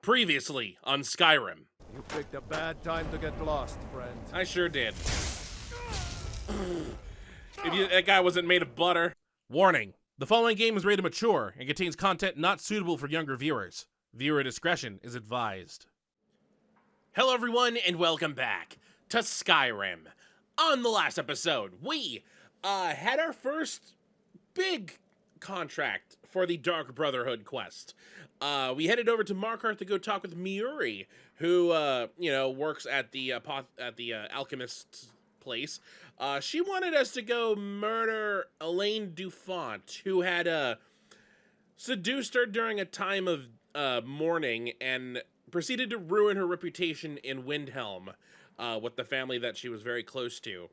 Previously on Skyrim. You picked a bad time to get lost, friend. I sure did. That guy wasn't made of butter. Warning. The following game is rated mature and contains content not suitable for younger viewers. Viewer discretion is advised. Hello everyone and welcome back to Skyrim. On the last episode, we had our first big contract for the Dark Brotherhood quest. We headed over to Markarth to go talk with Miuri, who works at the alchemist's place. She wanted us to go murder Elaine Dufont, who had seduced her during a time of mourning and proceeded to ruin her reputation in Windhelm with the family that she was very close to.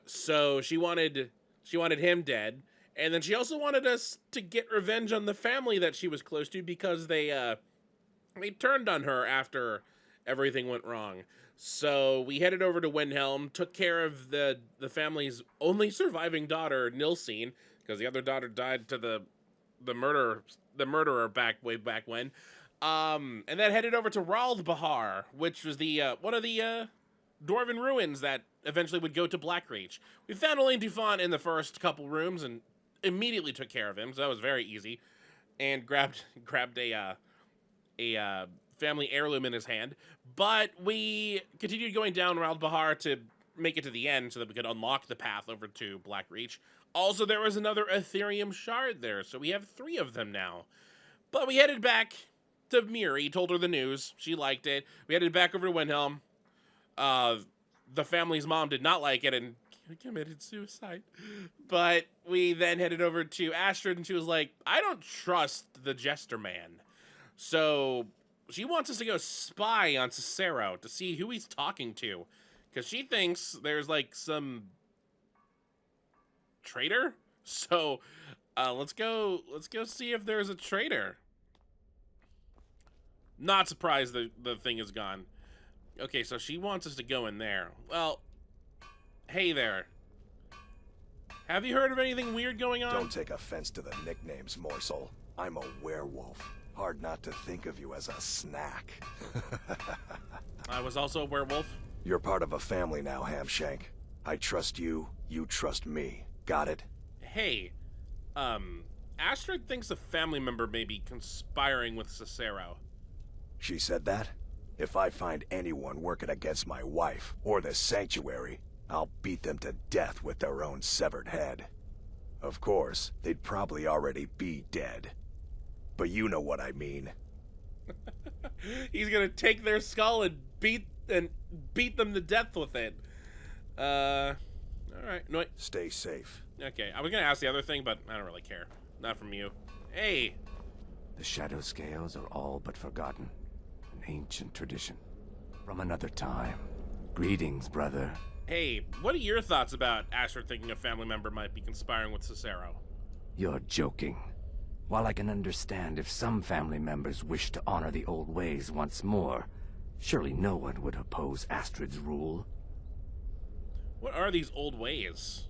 So she wanted him dead. And then she also wanted us to get revenge on the family that she was close to because they turned on her after everything went wrong. So we headed over to Windhelm, took care of the family's only surviving daughter, Nilsine, because the other daughter died to the murderer way back when. And then headed over to Raldbahar, which was the one of the dwarven ruins that eventually would go to Blackreach. We found Elaine Dufont in the first couple rooms and immediately took care of him, so that was very easy, and grabbed a family heirloom in his hand. But we continued going down Raldbahar to make it to the end so that we could unlock the path over to Blackreach. Also, there was another Ethereum shard there, so we have 3 of them now. But we headed back to Miuri, told her the news. She liked it. We headed back over to Windhelm. The family's mom did not like it and committed suicide. But we then headed over to Astrid, and she was like, I don't trust the Jester Man. So she wants us to go spy on Cicero to see who he's talking to, because she thinks there's like some traitor. So let's go see if there's a traitor. Not surprised the thing is gone. Okay, so she wants us to go in there. Well, hey there. Have you heard of anything weird going on? Don't take offense to the nicknames, morsel. I'm a werewolf. Hard not to think of you as a snack. I was also a werewolf. You're part of a family now, Hamshank. I trust you, you trust me. Got it? Hey, Astrid thinks a family member may be conspiring with Cicero. She said that? If I find anyone working against my wife, or the sanctuary, I'll beat them to death with their own severed head. Of course, they'd probably already be dead. But you know what I mean. He's gonna take their skull and beat them to death with it. Alright. No, stay safe. Okay, I was gonna ask the other thing, but I don't really care. Not from you. Hey! The shadow scales are all but forgotten. An ancient tradition. From another time. Greetings, brother. Hey, what are your thoughts about Astrid thinking a family member might be conspiring with Cicero? You're joking. While I can understand if some family members wish to honor the old ways once more, surely no one would oppose Astrid's rule. What are these old ways?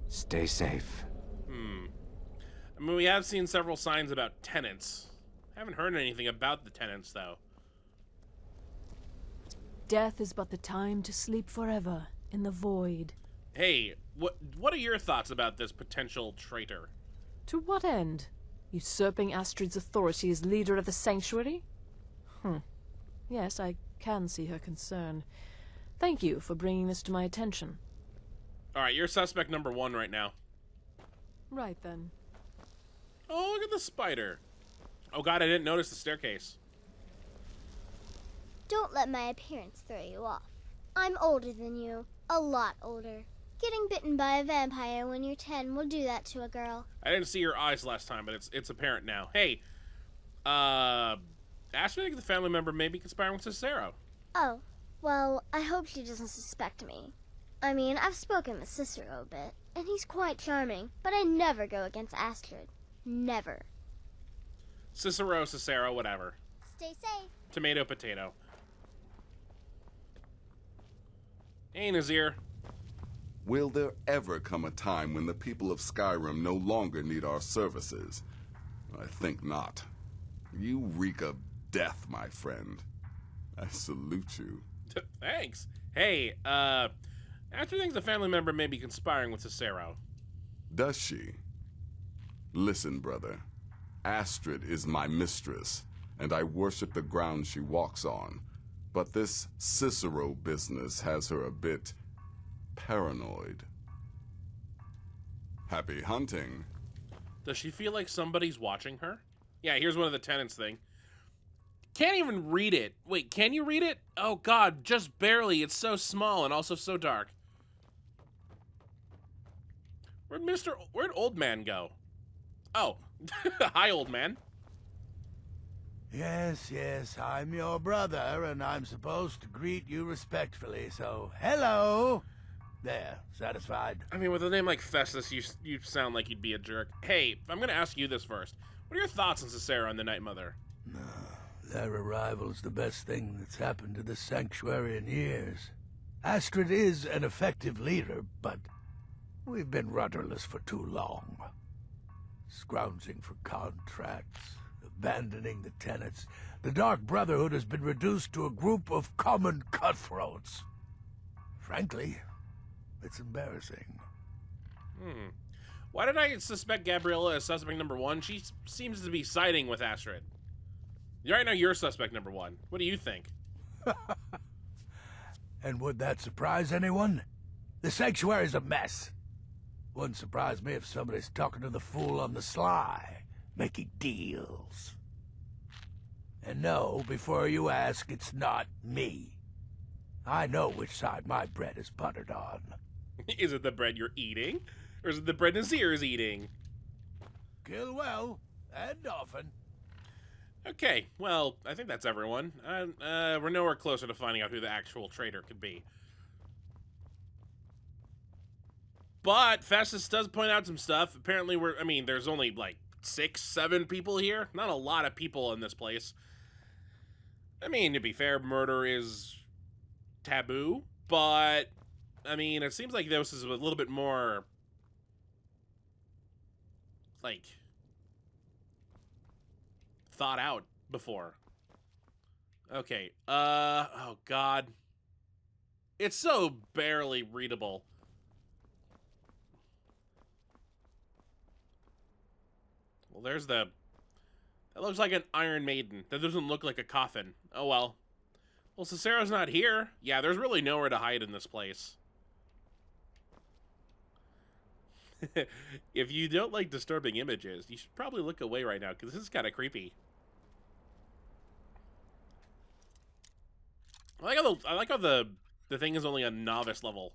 Stay safe. I mean, we have seen several signs about tenants. I haven't heard anything about the tenants, though. Death is but the time to sleep forever in the void. Hey, what are your thoughts about this potential traitor? To what end? Usurping Astrid's authority as leader of the sanctuary? Yes, I can see her concern. Thank you for bringing this to my attention. Alright, you're suspect number 1 right now. Right then. Oh, look at the spider. Oh god, I didn't notice the staircase. Don't let my appearance throw you off. I'm older than you. A lot older. Getting bitten by a vampire when you're 10 will do that to a girl. I didn't see your eyes last time, but it's apparent now. Hey, Astrid thinks the family member may be conspiring with Cicero. Oh, well, I hope she doesn't suspect me. I mean, I've spoken with Cicero a bit, and he's quite charming, but I never go against Astrid. Never. Cicero, whatever. Stay safe. Tomato, potato. Hey, Nazir. Will there ever come a time when the people of Skyrim no longer need our services? I think not. You reek of death, my friend. I salute you. Thanks. Hey, Astrid thinks a family member may be conspiring with Cicero. Does she? Listen, brother. Astrid is my mistress, and I worship the ground she walks on. But this Cicero business has her a bit paranoid. Happy hunting. Does she feel like somebody's watching her? Yeah, here's one of the tenants thing. Can't even read it. Wait, can you read it? Oh god, just barely. It's so small and also so dark. Where'd old man go? Oh, hi old man. Yes, I'm your brother, and I'm supposed to greet you respectfully, so hello! There, satisfied? I mean, with a name like Festus, you sound like you'd be a jerk. Hey, I'm gonna ask you this first. What are your thoughts on Cicero and the Night Mother? Their arrival's the best thing that's happened to this sanctuary in years. Astrid is an effective leader, but we've been rudderless for too long. Scrounging for contracts, abandoning the tenants, the Dark Brotherhood has been reduced to a group of common cutthroats. Frankly, it's embarrassing. Why did I suspect Gabriella as suspect number 1? She seems to be siding with Astrid. Right now, you're suspect number 1. What do you think? And would that surprise anyone? The sanctuary's a mess. Wouldn't surprise me if somebody's talking to the fool on the sly, making deals. And no, before you ask, it's not me. I know which side my bread is buttered on. Is it the bread you're eating? Or is it the bread Nazir is eating? Kill well, and often. Okay, well, I think that's everyone. We're nowhere closer to finding out who the actual traitor could be. But Festus does point out some stuff. Apparently, there's only like 6, 7 people here. Not a lot of people in this place. I mean, to be fair, murder is taboo, but I mean, it seems like this is a little bit more like thought out before. Okay, oh god. It's so barely readable. Well, there's that looks like an Iron Maiden. That doesn't look like a coffin. Oh well. Well, Cicero's not here. Yeah, there's really nowhere to hide in this place. If you don't like disturbing images, you should probably look away right now, because this is kind of creepy. I like how the thing is only a novice level.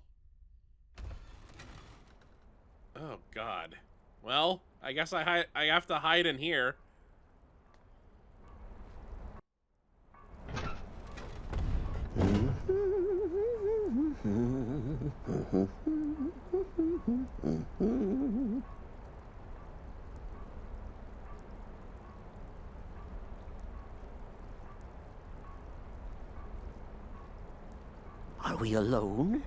Oh god. Well, I guess I have to hide in here. Are we alone?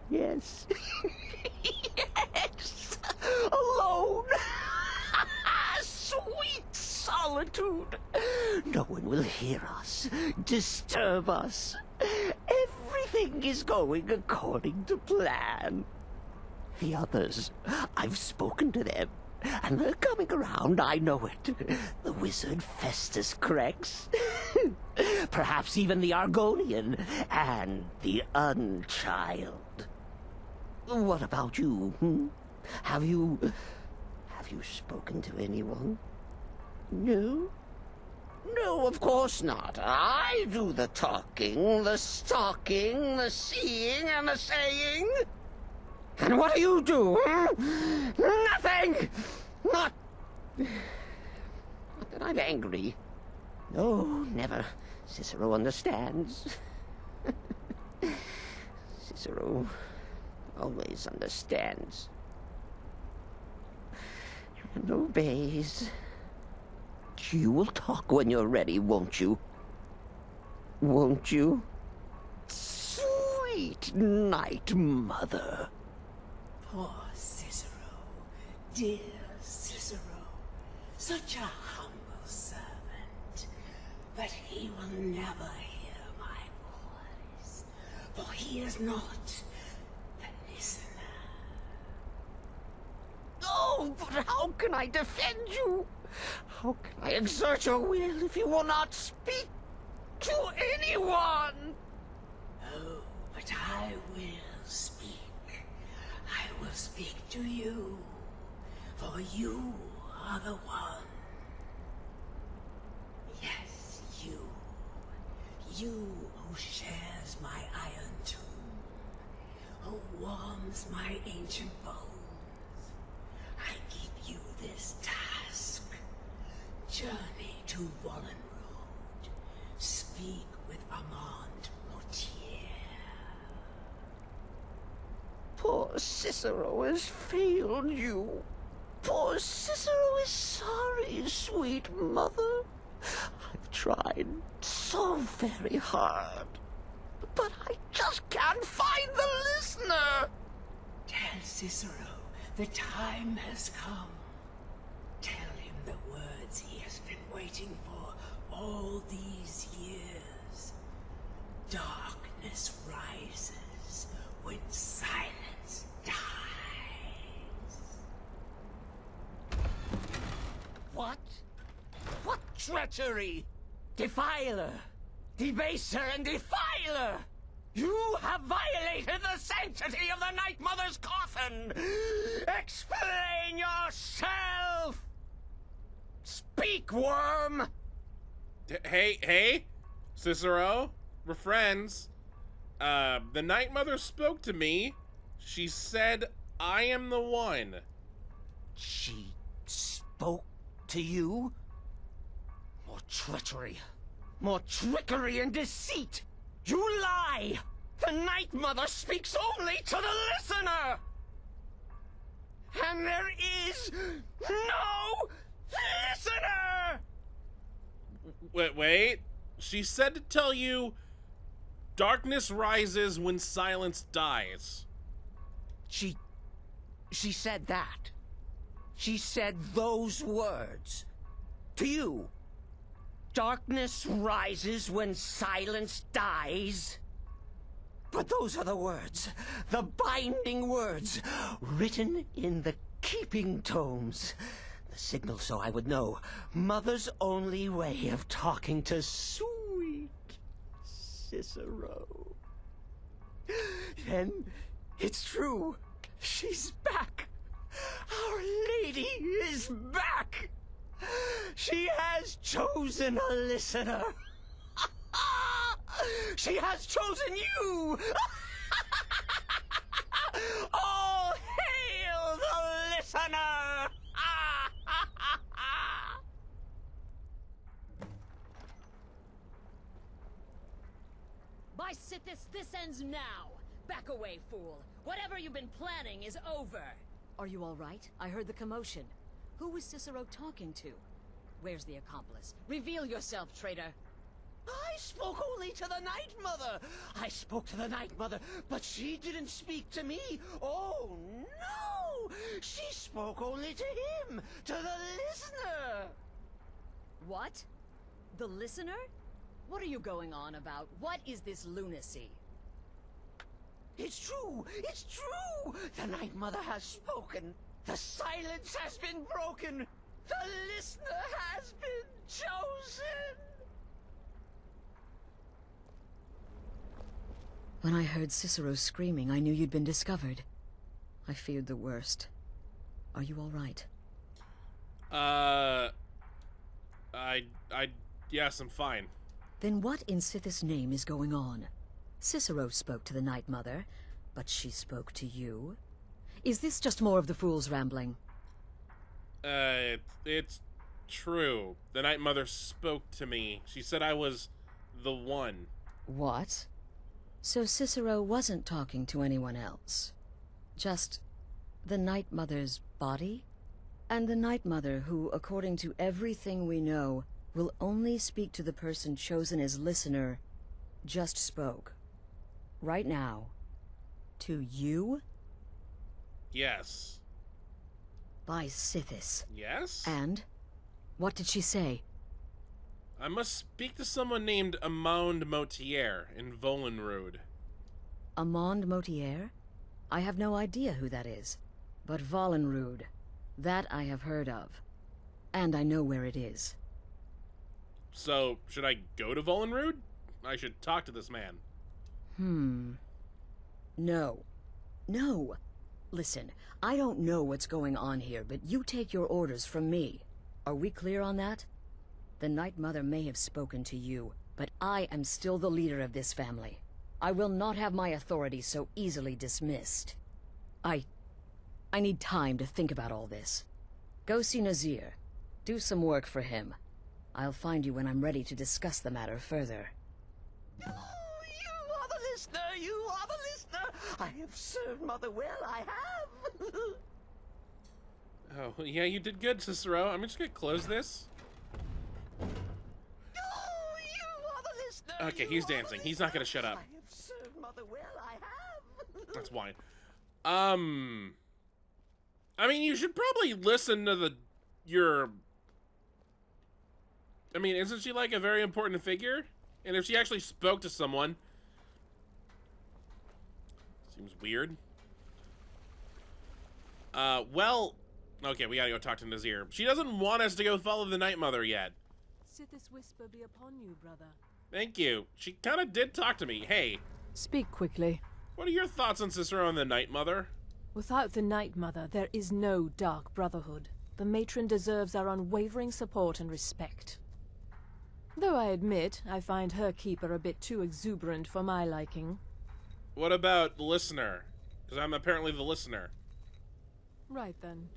Yes. Yes! Alone! Sweet solitude! No one will hear us, disturb us. Everything is going according to plan. The others, I've spoken to them, and they're coming around, I know it. The wizard Festus Crex. Perhaps even the Argonian and the Unchild. What about you? Have you spoken to anyone? No? No, of course not. I do the talking, the stalking, the seeing, and the saying. And what do you do? Nothing! Not that I'm angry. No, never. Cicero understands. Cicero always understands. And obeys. You will talk when you're ready, won't you? Won't you? Sweet Night Mother. Poor Cicero, dear Cicero, such a humble servant. but he will never hear my voice, for he is not the listener. Oh, but how can I defend you? How can I exert your will if you will not speak to anyone? Oh, but I will speak. I will speak to you, for you are the one. Yes, you. You who shares my iron tomb, who warms my ancient bones. I give you this task. Journey to Wallen Road. Speak with Armand Mortier. Poor Cicero has failed you. Poor Cicero is sorry, sweet mother. I've tried so very hard, but I just can't find the listener. Tell Cicero the time has come. Tell him the words he has been waiting for all these years. Darkness rises when silence dies. What? What treachery? Defiler! Debaser and defiler! You have violated the sanctity of the Night Mother's coffin! Explain yourself! Speak, worm! Hey, Cicero, we're friends. The Night Mother spoke to me. She said I am the one. She spoke to you? More treachery. More trickery and deceit! You lie! The Night Mother speaks only to the listener! And there is no listener! Wait. She said to tell you, darkness rises when silence dies. She said that. She said those words. To you. Darkness rises when silence dies. But those are the words, the binding words, written in the keeping tomes. The signal so I would know. Mother's only way of talking to sweet Cicero. Then it's true. She's back. Our Lady is back. She has chosen a listener. She has chosen you. All hail the listener. By Sithis, this ends now. Back away, fool. Whatever you've been planning is over. Are you all right? I heard the commotion. Who was Cicero talking to? Where's the accomplice? Reveal yourself, traitor. I spoke only to the Night Mother. I spoke to the Night Mother, but she didn't speak to me. Oh, no! She spoke only to him, to the listener. What? The listener? What are you going on about? What is this lunacy? It's true! It's true! The Night Mother has spoken. The silence has been broken. The listener has been chosen. When I heard Cicero screaming, I knew you'd been discovered. I feared the worst. Are you all right? Yes, I'm fine. Then what in Sithis' name is going on? Cicero spoke to the Night Mother, but she spoke to you? Is this just more of the fool's rambling? It's true. The Night Mother spoke to me. She said I was the one. What? So Cicero wasn't talking to anyone else? Just the Night Mother's body? And the Night Mother who, according to everything we know, will only speak to the person chosen as listener, just spoke. Right now. To you? Yes. By Sithis. Yes? And? What did she say? I must speak to someone named Amand Motier in Volenrode. Amand Motier? I have no idea who that is. But Volenrode, that I have heard of. And I know where it is. So, should I go to Volenrode? I should talk to this man. No. No. Listen, I don't know what's going on here, but you take your orders from me. Are we clear on that? The Night Mother may have spoken to you, but I am still the leader of this family. I will not have my authority so easily dismissed. I need time to think about all this. Go see Nazir. Do some work for him. I'll find you when I'm ready to discuss the matter further. Oh, you are the listener! You are the listener! I have served Mother well, I have! Oh, yeah, you did good, Cicero. I'm just gonna close this. Oh, you are the listener! Okay, he's dancing. He's not gonna shut up. I have served Mother well, I have! That's wine. I mean, you should probably listen to I mean, isn't she like a very important figure? And if she actually spoke to someone, seems weird. Well, okay, we gotta go talk to Nazir. She doesn't want us to go follow the Night Mother yet. Sithis whisper be upon you, brother. Thank you. She kind of did talk to me. Hey, Speak quickly. what are your thoughts on Cicero and the Night Mother? Without the Night Mother, there is no Dark Brotherhood. The matron deserves our unwavering support and respect. Though I admit, I find her keeper a bit too exuberant for my liking. What about the listener? Because I'm apparently the listener. Right then.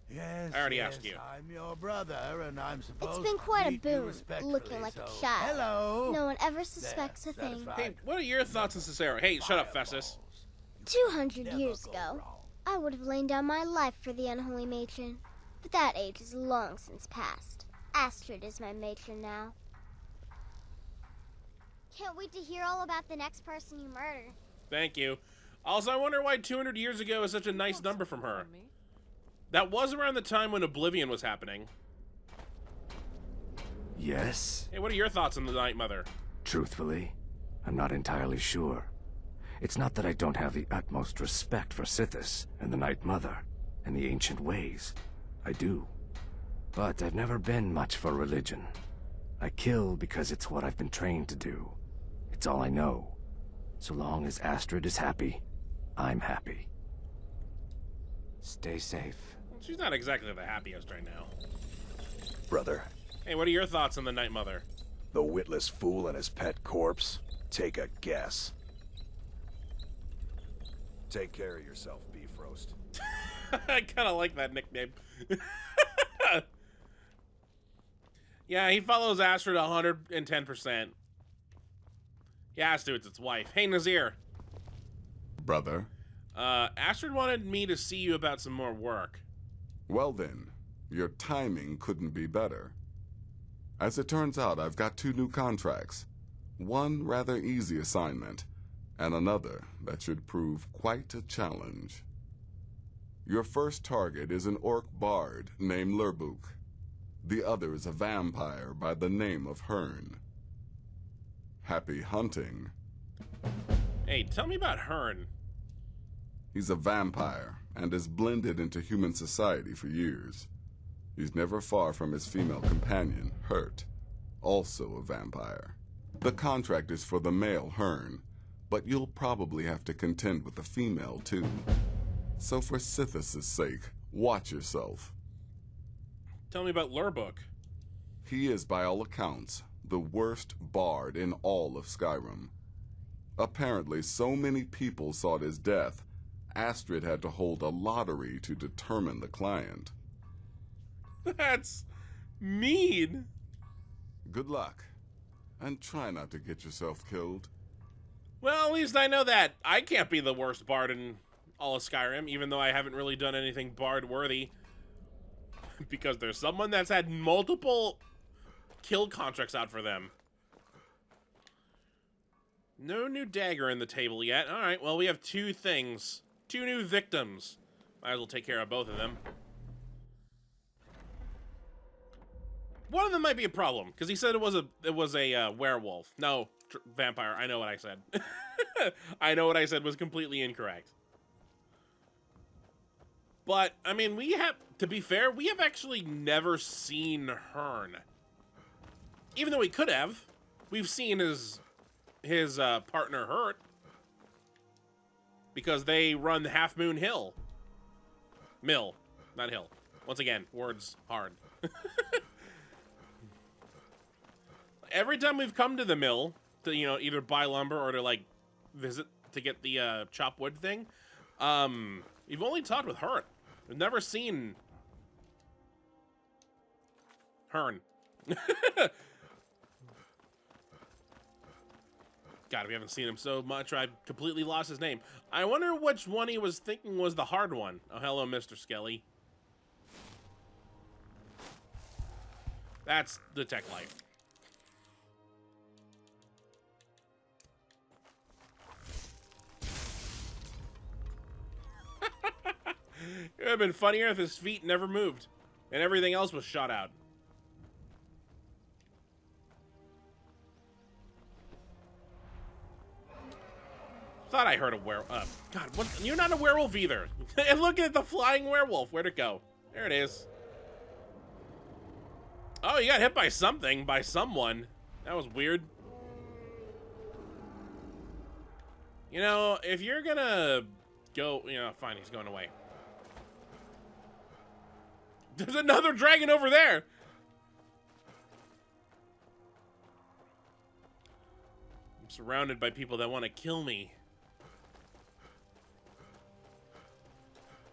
Yes, I already asked you. I'm your brother, and I'm supposed It's been quite a to treat you boon, respectfully, looking like so... a child. Hello. No one ever suspects a thing. Hey, what are your thoughts on Cicero? Hey, shut up, Festus. 200 years ago, I would have lain down my life for the unholy matron. But that age is long since past. Astrid is my matron now. Can't wait to hear all about the next person you murder. Thank you. Also, I wonder why 200 years ago is such a nice number from her. That was around the time when Oblivion was happening. Yes? Hey, what are your thoughts on the Night Mother? Truthfully, I'm not entirely sure. It's not that I don't have the utmost respect for Sithis and the Night Mother and the ancient ways. I do. But I've never been much for religion. I kill because it's what I've been trained to do. It's all I know. So long as Astrid is happy, I'm happy. Stay safe. She's not exactly the happiest right now. Brother, Hey, what are your thoughts on the Night Mother? the witless fool and his pet corpse? Take a guess. Take care of yourself, Beef Roast. I kind of like that nickname. Yeah, he follows Astrid 110%. He has to, it's its wife. Hey, Nazir. Brother? Astrid wanted me to see you about some more work. Well then, your timing couldn't be better. As it turns out, I've got 2 new contracts. One rather easy assignment, and another that should prove quite a challenge. Your first target is an orc bard named Lurbuk. The other is a vampire by the name of Hearn. Happy hunting. Hey, tell me about Hearn. He's a vampire and has blended into human society for years. He's never far from his female companion, Hurt, also a vampire. The contract is for the male Hearn, but you'll probably have to contend with the female too. So for Sithis' sake, watch yourself. Tell me about Lurbuk. He is, by all accounts, the worst bard in all of Skyrim. Apparently, so many people sought his death, Astrid had to hold a lottery to determine the client. That's mean. Good luck, and try not to get yourself killed. Well, at least I know that I can't be the worst bard in all of Skyrim, even though I haven't really done anything bard-worthy. Because there's someone that's had multiple kill contracts out for them. No new dagger in the table yet. Alright, well, we have 2 things. 2 new victims. Might as well take care of both of them. One of them might be a problem because he said it was a werewolf. No, vampire. I know what I said. I know what I said was completely incorrect. But I mean, to be fair, we have actually never seen Hearn. Even though we could have, we've seen his partner hurt because they run the Half Moon Hill. Mill, not hill. Once again, words hard. Every time we've come to the mill to, you know, either buy lumber or to like visit to get the chop wood thing, we've only talked with Hurt. We've never seen Hearn. God, we haven't seen him so much, I completely lost his name. I wonder which one he was thinking was the hard one. Oh, hello, Mr. Skelly. That's the tech life. It would have been funnier if his feet never moved and everything else was shot out. Thought I heard a werewolf. God, what? You're not a werewolf either. And look at the flying werewolf. Where'd it go? There it is. Oh, you got hit by something, by someone. That was weird. You know, if you're gonna go, you know, fine, he's going away. There's another dragon over there. I'm surrounded by people that want to kill me.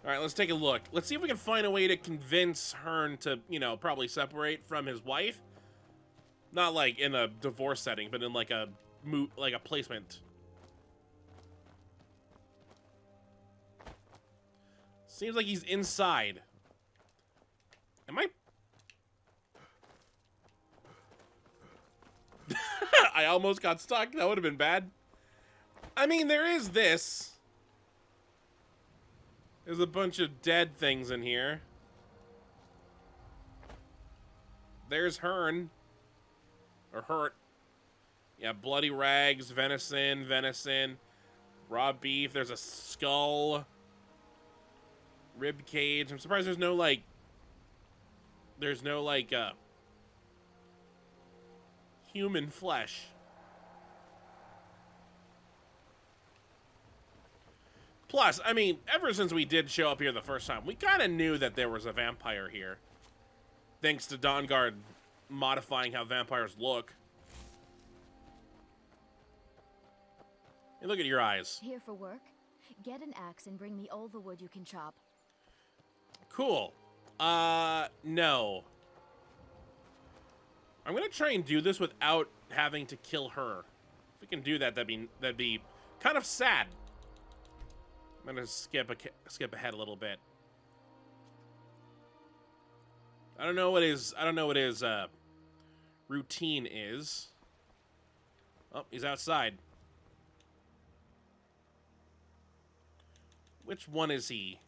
All right, let's take a look. Let's see if we can find a way to convince Hearn to, you know, probably separate from his wife. Not like in a divorce setting, but in like a placement. Seems like he's inside. Am I? I almost got stuck. That would have been bad. I mean, there is this. There's a bunch of dead things in here. There's Hearn. Or Hurt. Yeah, bloody rags, venison, raw beef. There's a skull. Rib cage. I'm surprised there's no, like... human flesh. Plus, I mean, ever since we did show up here the first time, we kind of knew that there was a vampire here. Thanks to Dawnguard modifying how vampires look. Hey, look at your eyes. Here for work? Get an axe and bring me all the wood you can chop. Cool. No. I'm gonna try and do this without having to kill her. If we can do that, that'd be kind of sad. I'm gonna skip ahead a little bit. I don't know what his routine is. Oh, he's outside. Which one is he?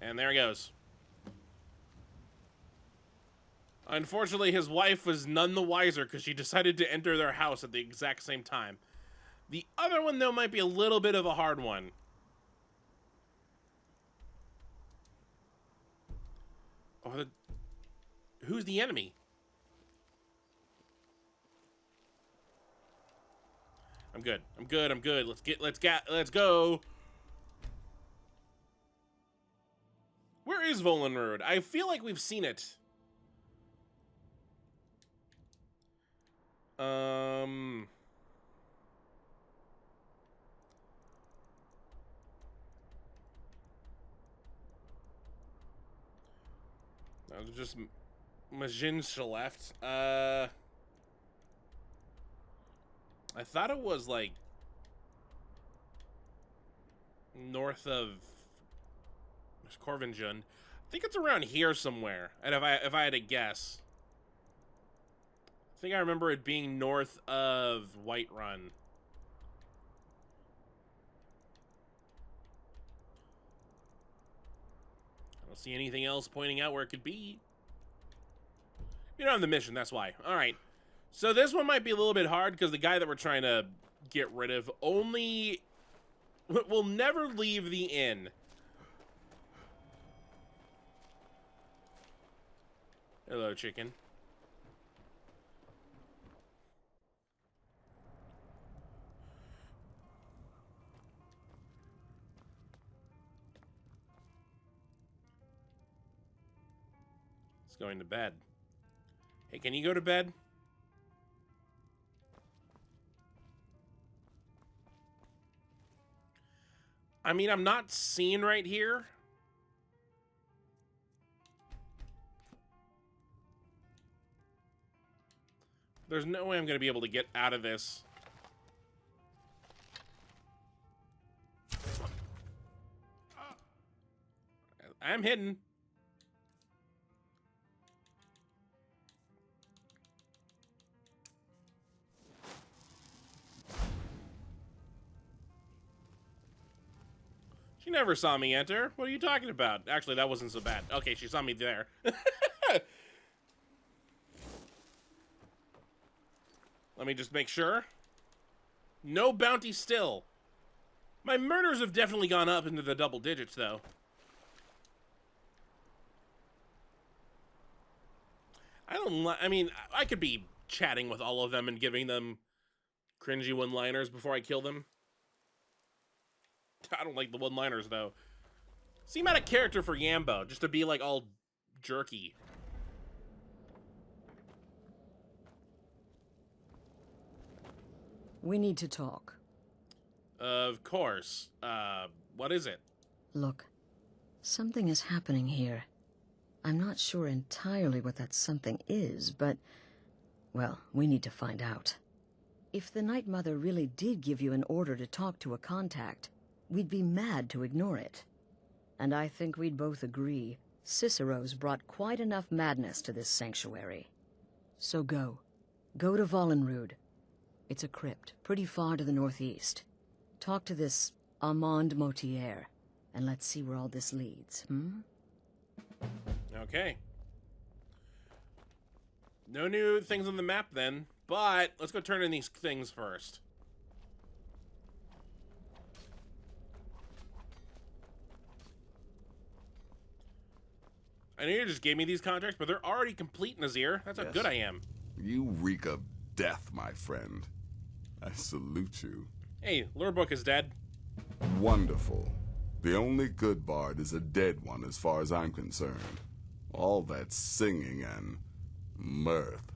And there he goes. Unfortunately, his wife was none the wiser because she decided to enter their house at the exact same time. The other one, though, might be a little bit of a hard one. Oh, who's the enemy? I'm good. I'm good. Let's go. Where is Volenrud? I feel like we've seen it. There's just Majin's left. I thought it was like north of Corvinjund. I think it's around here somewhere. And if I had to guess, I I think I remember it being north of Whiterun. I don't see anything else pointing out where it could be. You're not on the mission, that's why. Alright. So this one might be a little bit hard because the guy that we're trying to get rid of only will never leave the inn. Hello, chicken. It's going to bed. Hey, can you go to bed? I mean, I'm not seen right here. There's no way I'm going to be able to get out of this. I'm hidden. She never saw me enter. What are you talking about? Actually, that wasn't so bad. Okay, she saw me there. Let me just make sure. No bounty still. My murders have definitely gone up into the double digits, though. I mean, I could be chatting with all of them and giving them cringy one-liners before I kill them. I don't like the one-liners, though. Seem out of character for Yambo, just to be, like, all jerky. We need to talk. Of course. What is it? Look, something is happening here. I'm not sure entirely what that something is, but, well, we need to find out. If the Night Mother really did give you an order to talk to a contact, we'd be mad to ignore it. And I think we'd both agree Cicero's brought quite enough madness to this sanctuary. So go. Go to Vollenrude. It's a crypt, pretty far to the northeast. Talk to this Armand Motier, and let's see where all this leads, Okay. No new things on the map then, but let's go turn in these things first. I know you just gave me these contracts, but they're already complete, Nazir. That's how good I am. You reek of death, my friend. I salute you. Hey, Lurebook is dead. Wonderful. The only good bard is a dead one as far as I'm concerned. All that singing and mirth.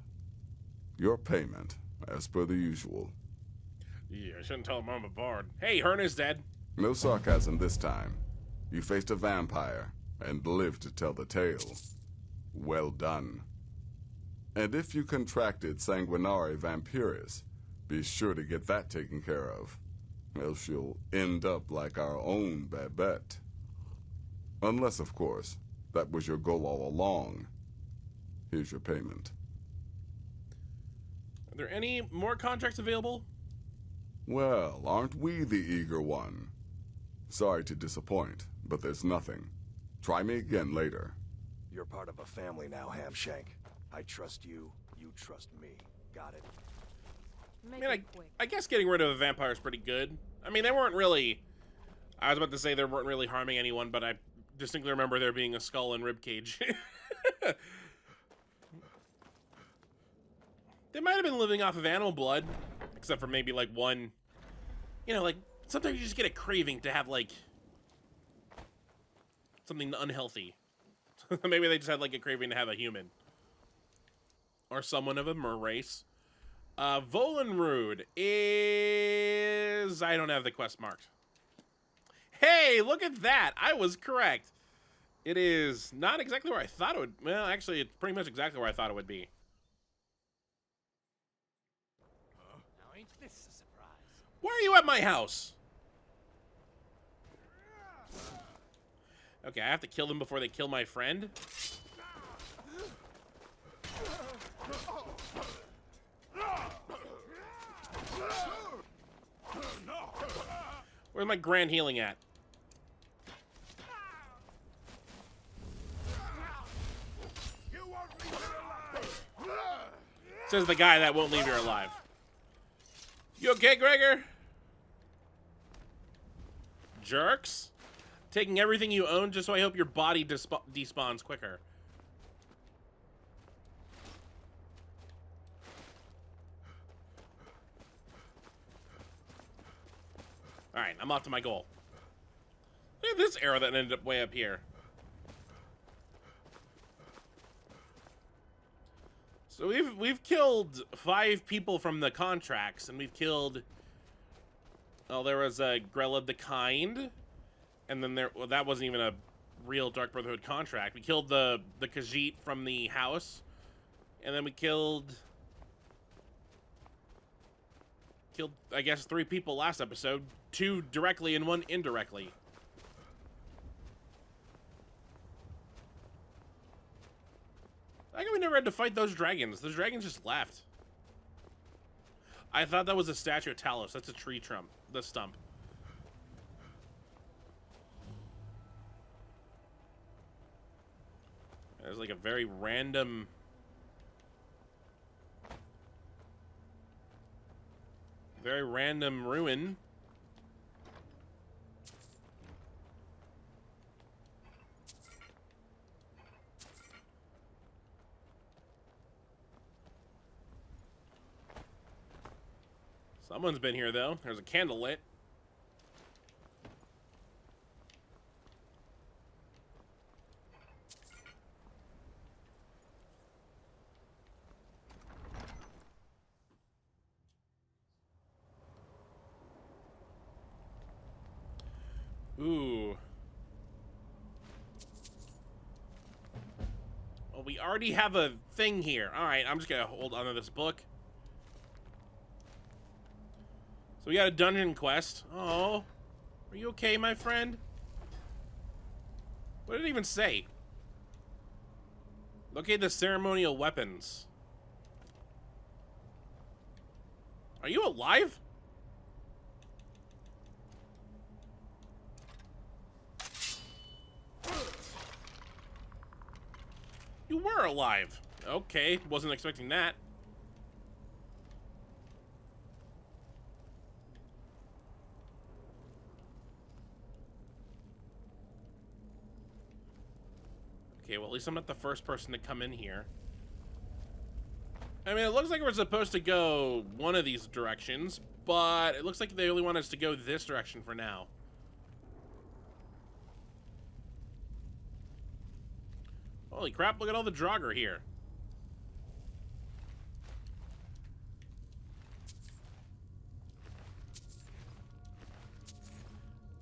Your payment, as per the usual. Yeah, I shouldn't tell him I'm a bard. Hey, Herna's dead. No sarcasm this time. You faced a vampire and lived to tell the tale. Well done. And if you contracted sanguinare vampiris, be sure to get that taken care of. Else you'll end up like our own Babette. Unless, of course, that was your goal all along. Here's your payment. Are there any more contracts available? Well, aren't we the eager one? Sorry to disappoint, but there's nothing. Try me again later. You're part of a family now, Hamshank. I trust you, you trust me. Got it? I mean, I guess getting rid of a vampire is pretty good. I mean, they weren't really... I was about to say they weren't really harming anyone, but I distinctly remember there being a skull and ribcage. They might have been living off of animal blood, except for maybe, like, one... You know, like, sometimes you just get a craving to have, like... something unhealthy. Maybe they just had, like, a craving to have a human. Or someone of a mer race. Vollenrude is... I don't have the quest marked. Hey, look at that! I was correct. It is not exactly where I thought it would... Well, actually, it's pretty much exactly where I thought it would be. Now ain't this a surprise? Why are you at my house? Okay, I have to kill them before they kill my friend? Where's my grand healing at? Says the guy that won't leave you alive. You okay, Gregor? Jerks? Taking everything you own just so I hope your body despawns quicker. Alright, I'm off to my goal. Look at this arrow that ended up way up here. So we've killed 5 people from the contracts, and we've killed... Oh, there was Grella the Kind, and then well, that wasn't even a real Dark Brotherhood contract. We killed the Khajiit from the house, and then we killed, I guess, 3 people last episode. 2 directly and 1 indirectly. How come we never had to fight those dragons? Those dragons just left. I thought that was a statue of Talos. That's a tree stump. The stump. There's like a very random... ruin. Someone's been here, though. There's a candle lit. Ooh. Well, we already have a thing here. All right, I'm just gonna hold on to this book. So we got a dungeon quest. Oh, are you okay, my friend? What did it even say? Locate the ceremonial weapons. Are you alive? You were alive. Okay, wasn't expecting that. Okay, well, at least I'm not the first person to come in here. I mean, it looks like we're supposed to go one of these directions, but it looks like they only want us to go this direction for now. Holy crap, look at all the Draugr here.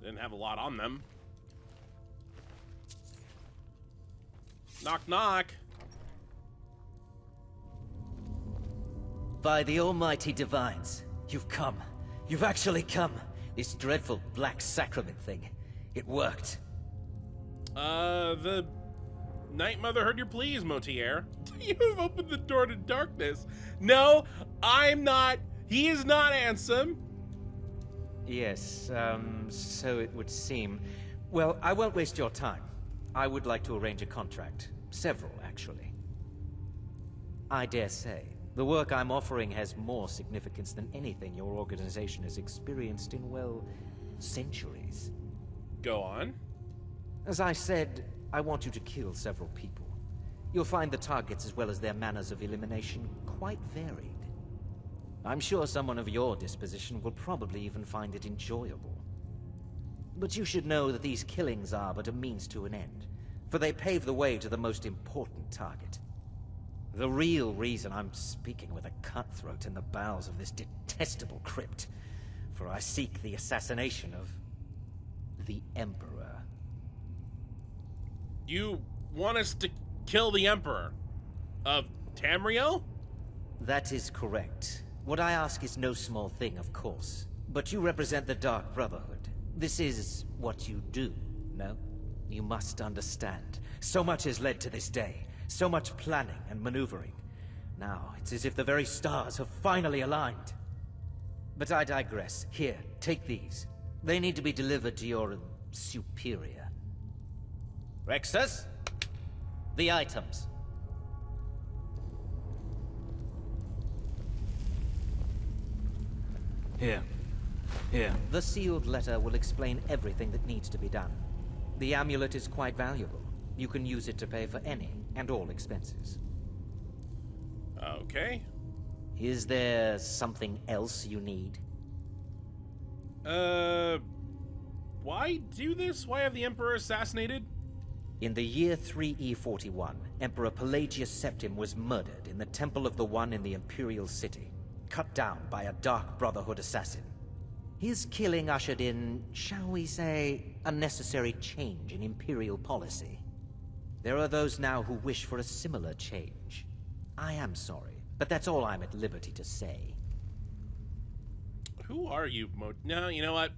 Didn't have a lot on them. Knock, knock. By the almighty divines, you've come. You've actually come. This dreadful black sacrament thing. It worked. The Night Mother heard your pleas, Motier. You have opened the door to darkness. No, I'm not. He is not Ansem. Yes, so it would seem. Well, I won't waste your time. I would like to arrange a contract. Several, actually. I dare say, the work I'm offering has more significance than anything your organization has experienced in, well, centuries. Go on. As I said, I want you to kill several people. You'll find the targets as well as their manners of elimination quite varied. I'm sure someone of your disposition will probably even find it enjoyable. But you should know that these killings are but a means to an end, for they pave the way to the most important target. The real reason I'm speaking with a cutthroat in the bowels of this detestable crypt, for I seek the assassination of the Emperor. You want us to kill the Emperor of Tamriel? That is correct. What I ask is no small thing, of course. But you represent the Dark Brotherhood. This is what you do, no? You must understand. So much has led to this day. So much planning and maneuvering. now. It's as if the very stars have finally aligned. But I digress. Here, take these. They need to be delivered to your superior. Rexus, the items. Here. Here. The sealed letter will explain everything that needs to be done. The amulet is quite valuable. You can use it to pay for any and all expenses. Okay. Is there something else you need? Why do this? Why have the Emperor assassinated? In the year 3E41, Emperor Pelagius Septim was murdered in the Temple of the One in the Imperial City, cut down by a Dark Brotherhood assassin. His killing ushered in, shall we say, a necessary change in Imperial policy. There are those now who wish for a similar change. I am sorry, but that's all I'm at liberty to say. Who are you, No, you know what?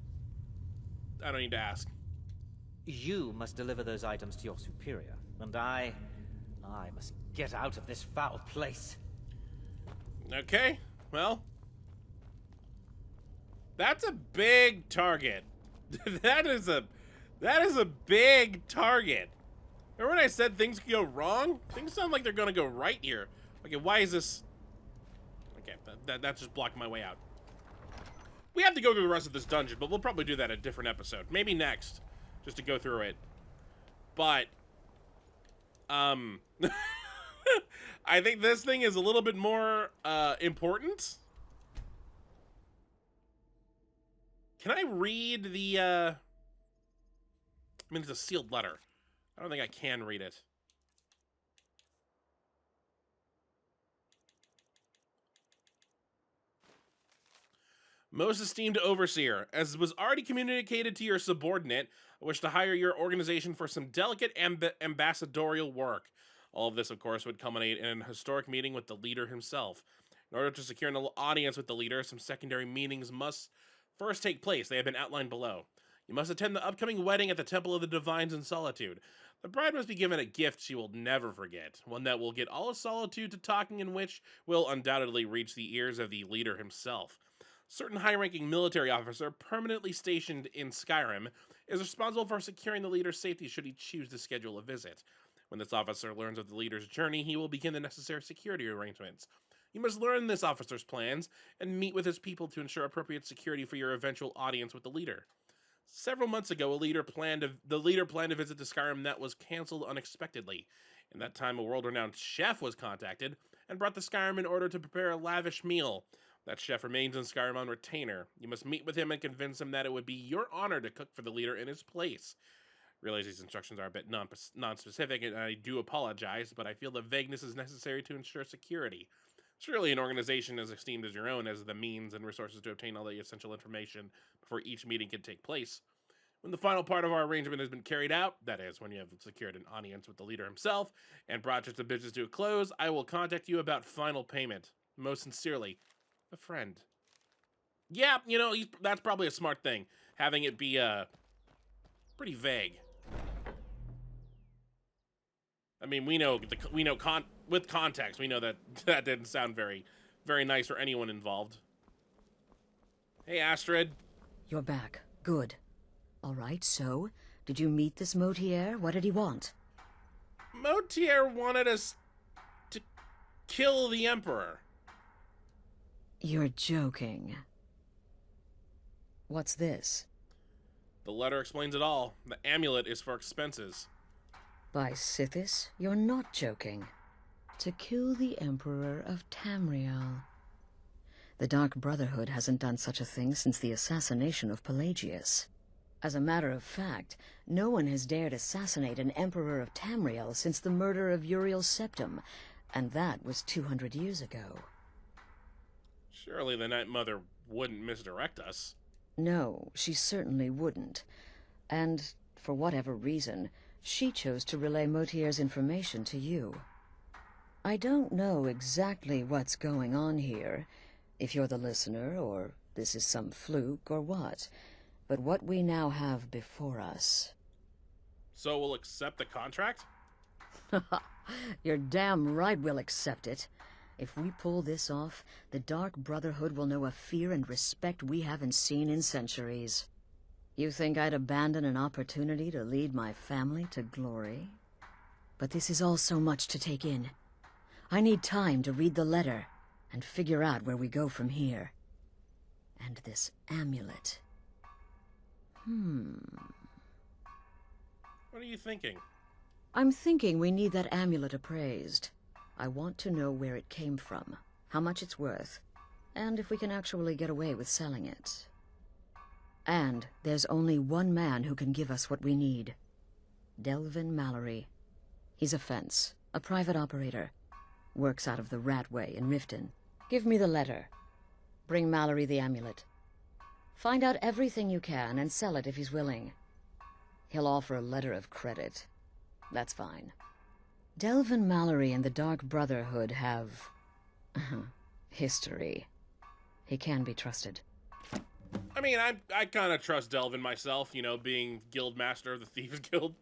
I don't need to ask. You must deliver those items to your superior, and I must get out of this foul place. Okay, well, that's a big target. that is a big target. Remember when I said things could go wrong? Things sound like they're gonna go right here. Okay, why is this? Okay, that's just blocking my way out. We have to go through the rest of this dungeon, but we'll probably do that in a different episode. Maybe next, just to go through it. But, I think this thing is a little bit more, important. Can I read the, I mean, it's a sealed letter. I don't think I can read it. Most esteemed overseer, as was already communicated to your subordinate, I wish to hire your organization for some delicate ambassadorial work. All of this, of course, would culminate in a historic meeting with the leader himself. In order to secure an audience with the leader, some secondary meetings must first take place. They have been outlined below. You must attend the upcoming wedding at the Temple of the Divines in Solitude. The bride must be given a gift she will never forget, one that will get all of Solitude to talking, and which will undoubtedly reach the ears of the leader himself. Certain high-ranking military officer permanently stationed in Skyrim is responsible for securing the leader's safety should he choose to schedule a visit. When this officer learns of the leader's journey, he will begin the necessary security arrangements. You must learn this officer's plans and meet with his people to ensure appropriate security for your eventual audience with the leader. Several months ago, the leader planned a visit to Skyrim that was cancelled unexpectedly. In that time, a world-renowned chef was contacted and brought to Skyrim in order to prepare a lavish meal. That chef remains in Skyrim on retainer. You must meet with him and convince him that it would be your honor to cook for the leader in his place. I realize these instructions are a bit non-specific, and I do apologize, but I feel the vagueness is necessary to ensure security. Surely an organization as esteemed as your own has the means and resources to obtain all the essential information before each meeting can take place. When the final part of our arrangement has been carried out, that is, when you have secured an audience with the leader himself and brought just the business to a close, I will contact you about final payment. Most sincerely, a friend. Yeah, you know, that's probably a smart thing, having it be pretty vague. I mean, with context, we know that that didn't sound very, very nice for anyone involved. Hey, Astrid. You're back. Good. All right, so, did you meet this Motier? What did he want? Motier wanted us to kill the Emperor. You're joking. What's this? The letter explains it all. The amulet is for expenses. By Sithis, you're not joking. To kill the Emperor of Tamriel. The Dark Brotherhood hasn't done such a thing since the assassination of Pelagius. As a matter of fact, no one has dared assassinate an Emperor of Tamriel since the murder of Uriel Septim, and that was 200 years ago. Surely the Night Mother wouldn't misdirect us. No, she certainly wouldn't. And, for whatever reason, she chose to relay Motier's information to you. I don't know exactly what's going on here, if you're the listener, or this is some fluke, or what. But what we now have before us... So we'll accept the contract? You're damn right we'll accept it. If we pull this off, the Dark Brotherhood will know a fear and respect we haven't seen in centuries. You think I'd abandon an opportunity to lead my family to glory? But this is all so much to take in. I need time to read the letter and figure out where we go from here. And this amulet. What are you thinking? I'm thinking we need that amulet appraised. I want to know where it came from, how much it's worth, and if we can actually get away with selling it. And there's only one man who can give us what we need. Delvin Mallory. He's a fence, a private operator. Works out of the Ratway in Riften. Give me the letter. Bring Mallory the amulet. Find out everything you can and sell it if he's willing. He'll offer a letter of credit. That's fine. Delvin Mallory and the Dark Brotherhood have... history. He can be trusted. I mean, I kind of trust Delvin myself, you know, being guild master of the Thieves Guild.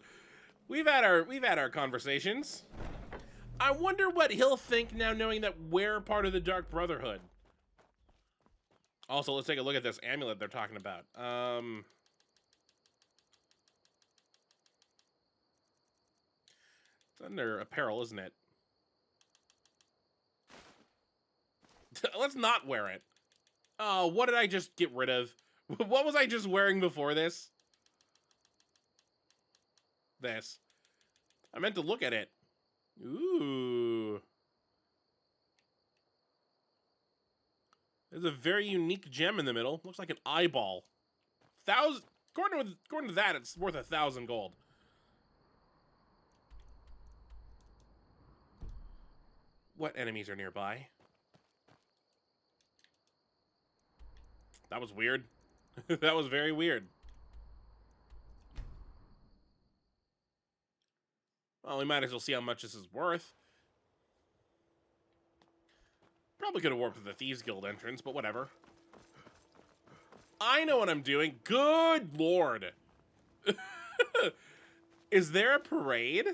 We've had our conversations. I wonder what he'll think now knowing that we're part of the Dark Brotherhood. Also, let's take a look at this amulet they're talking about. It's under apparel, isn't it? Let's not wear it. Oh, what did I just get rid of? What was I just wearing before this? This. I meant to look at it. Ooh. There's a very unique gem in the middle. Looks like an eyeball. According to that, it's worth 1,000 gold. What enemies are nearby? That was weird. That was very weird. Well, we might as well see how much this is worth. Probably could have warped to the Thieves Guild entrance, but whatever. I know what I'm doing. Good lord. Is there a parade?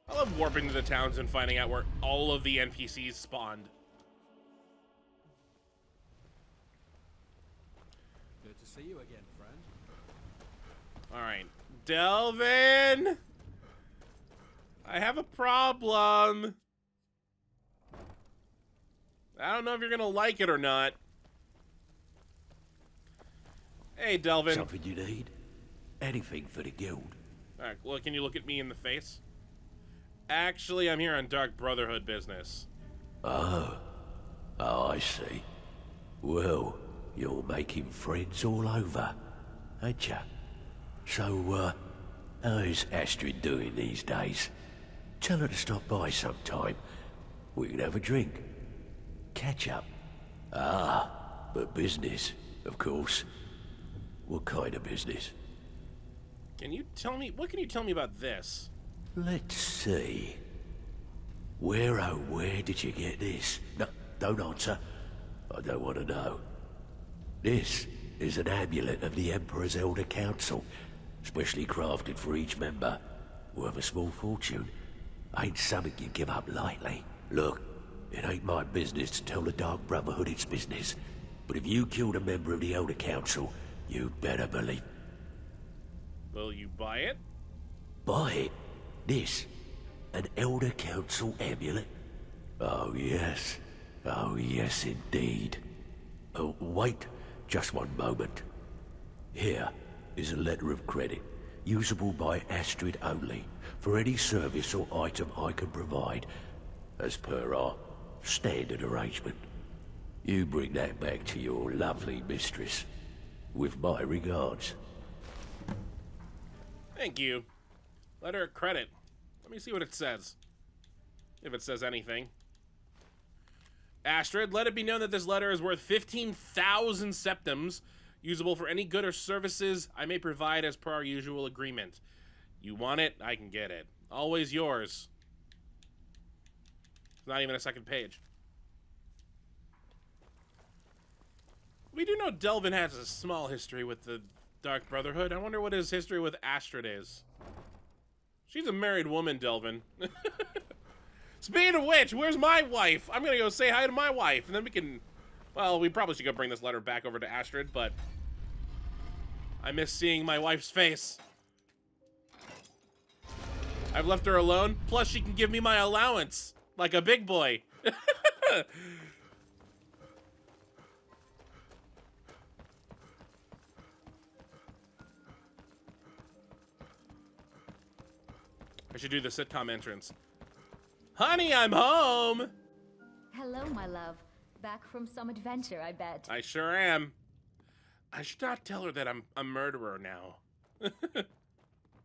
I love warping to the towns and finding out where all of the NPCs spawned. Good to see you again, friend. Alright. Delvin! I have a problem. I don't know if you're gonna like it or not. Hey, Delvin. Something you need? Anything for the guild. Alright, well, can you look at me in the face? Actually, I'm here on Dark Brotherhood business. Oh, I see. Well, you're making friends all over, ain't ya? So, how's Astrid doing these days? Tell her to stop by sometime. We can have a drink. Catch up. Ah, but business, of course. What kind of business? Can you tell me, what can you tell me about this? Let's see. Where did you get this? No, don't answer. I don't want to know. This is an amulet of the Emperor's Elder Council, specially crafted for each member. Worth a small fortune. Ain't something you give up lightly. Look, it ain't my business to tell the Dark Brotherhood its business, but if you killed a member of the Elder Council, you'd better believe. Will you buy it? Buy it? This? An Elder Council amulet? Oh yes. Oh yes indeed. Oh, wait just one moment. Here is a letter of credit, usable by Astrid only, for any service or item I can provide, as per our standard arrangement. You bring that back to your lovely mistress, with my regards. Thank you. Letter of credit. Let me see what it says. If it says anything. Astrid, let it be known that this letter is worth 15,000 septims, usable for any good or services I may provide as per our usual agreement. You want it? I can get it. Always yours. It's not even a second page. We do know Delvin has a small history with the Dark Brotherhood. I wonder what his history with Astrid is. She's a married woman, Delvin. Speaking of which, where's my wife? I'm gonna go say hi to my wife, and then we can... Well, we probably should go bring this letter back over to Astrid, but... I miss seeing my wife's face. I've left her alone, plus she can give me my allowance, like a big boy. I should do the sitcom entrance. Honey, I'm home! Hello, my love. Back from some adventure, I bet. I sure am. I should not tell her that I'm a murderer now.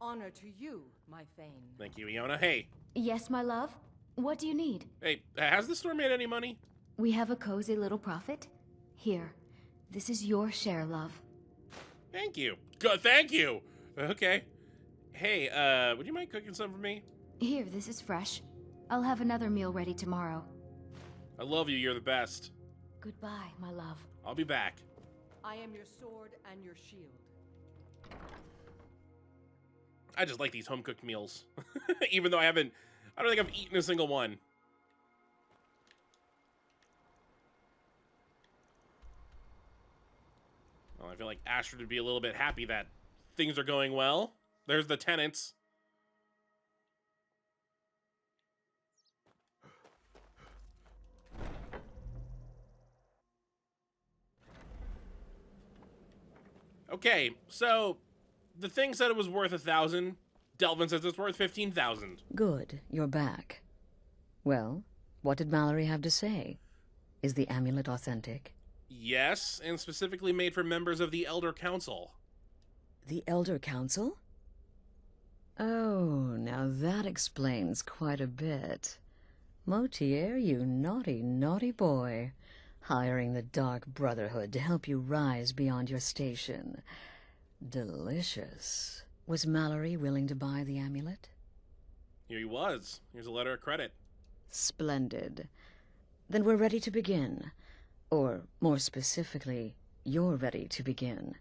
Honor to you, my Thane. Thank you, Iona. Hey. Yes, my love? What do you need? Hey, has the store made any money? We have a cozy little profit. Here, this is your share, love. Thank you. Good, thank you. Okay. Hey, would you mind cooking some for me? Here, this is fresh. I'll have another meal ready tomorrow. I love you, you're the best. Goodbye, my love. I'll be back. I am your sword and your shield. I just like these home-cooked meals. Even though I don't think I've eaten a single one. Well, I feel like Astrid would be a little bit happy that things are going well. There's the tenants. Okay, so the thing said it was worth 1,000. Delvin says it's worth 15,000. Good, you're back. Well, what did Mallory have to say? Is the amulet authentic? Yes, and specifically made for members of the Elder Council. The Elder Council? Oh, now that explains quite a bit. Motier, you naughty, naughty boy. Hiring the Dark Brotherhood to help you rise beyond your station. Delicious. Was Mallory willing to buy the amulet? Here he was. Here's a letter of credit. Splendid. Then we're ready to begin. Or, more specifically, you're ready to begin.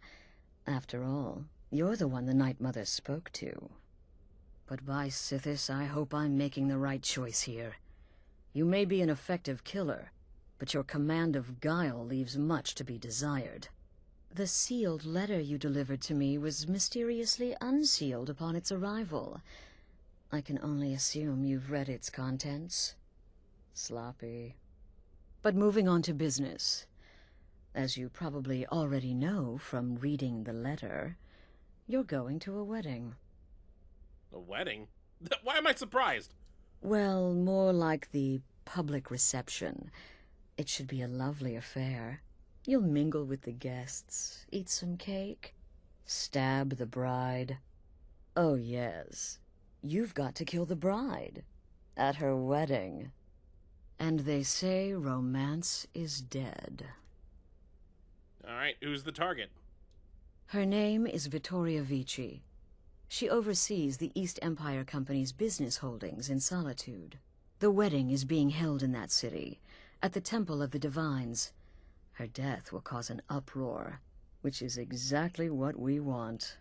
After all, you're the one the Night Mother spoke to. But by Sithis, I hope I'm making the right choice here. You may be an effective killer, but your command of guile leaves much to be desired. The sealed letter you delivered to me was mysteriously unsealed upon its arrival. I can only assume you've read its contents. Sloppy. But moving on to business. As you probably already know from reading the letter, you're going to a wedding. A wedding? Why am I surprised? Well, more like the public reception. It should be a lovely affair. You'll mingle with the guests, eat some cake, stab the bride. Oh yes, you've got to kill the bride at her wedding. And they say romance is dead. Alright, who's the target? Her name is Vittoria Vici. She oversees the East Empire Company's business holdings in Solitude. The wedding is being held in that city, at the Temple of the Divines. Her death will cause an uproar, which is exactly what we want.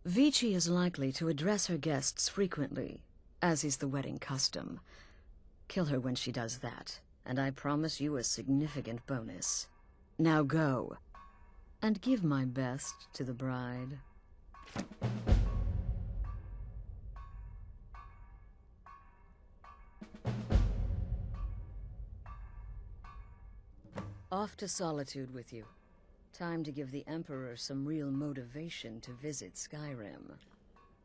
Vici is likely to address her guests frequently, as is the wedding custom. Kill her when she does that, and I promise you a significant bonus. Now go, and give my best to the bride. Off to Solitude with you. Time to give the Emperor some real motivation to visit Skyrim.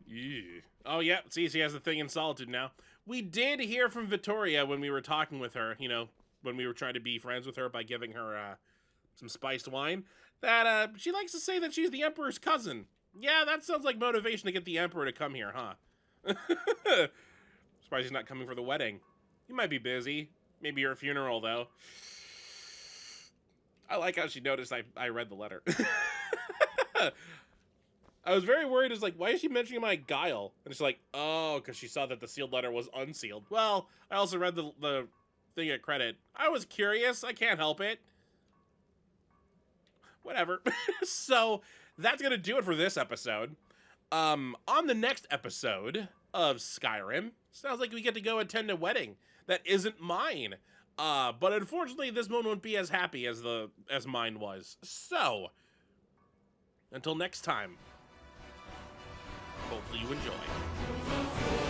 Yeah. Oh, yeah. See, she has the thing in Solitude now. We did hear from Vittoria when we were talking with her, you know, when we were trying to be friends with her by giving her some spiced wine, that she likes to say that she's the Emperor's cousin. Yeah, that sounds like motivation to get the Emperor to come here, huh? Surprised he's not coming for the wedding. He might be busy. Maybe your funeral, though. I like how she noticed I read the letter. I was very worried. It's like, why is she mentioning my guile? And it's like, oh, because she saw that the sealed letter was unsealed. Well, I also read the thing at credit. I was curious. I can't help it. Whatever. So, that's going to do it for this episode. On the next episode, of Skyrim. Sounds like we get to go attend a wedding that isn't mine. But unfortunately, this one won't be as happy as mine was. So, until next time, hopefully you enjoy.